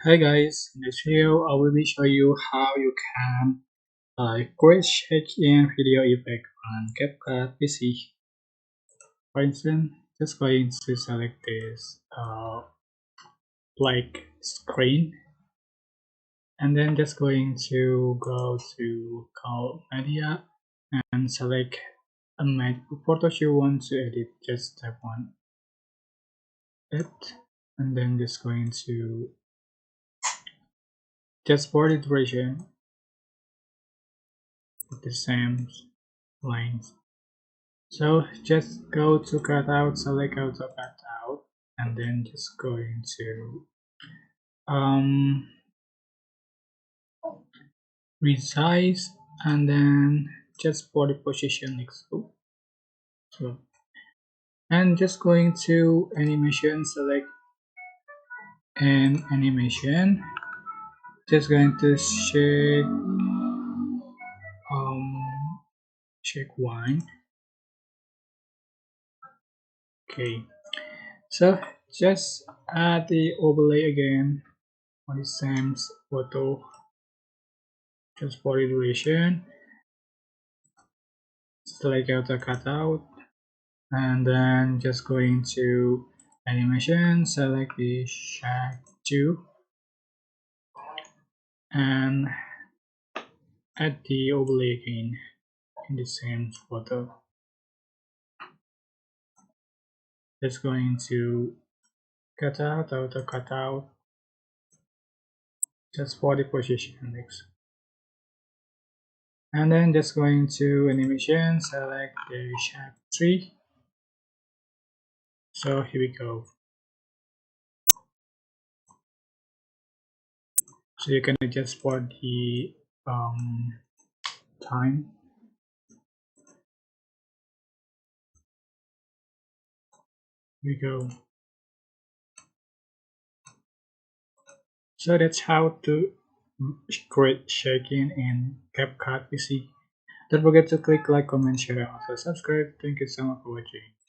Hi guys, in this video I will be show you how you can create check-in video effect on CapCut PC. For instance, just going to select this like screen and then just going to go to call media and select a photos you want to edit. Just tap on it and then just going to just for the duration with the same lines. So just go to cutout, select auto cutout, and then just going to um, resize, and then just for the position next to. So and just going to animation, select an animation. Just going to shake one. Okay. So just add the overlay again on the same photo just for the duration. Select out the cutout and then just going to animation, select the shape 2 and add the overlay again in the same photo. Just going to cut out auto cutout just for the position next. And then just going to animation, select the shape 3. So here we go. So you can adjust for the time. Here we go. So that's how to create shaking in CapCut PC. Don't forget to click like, comment, share, and also subscribe. Thank you so much for watching.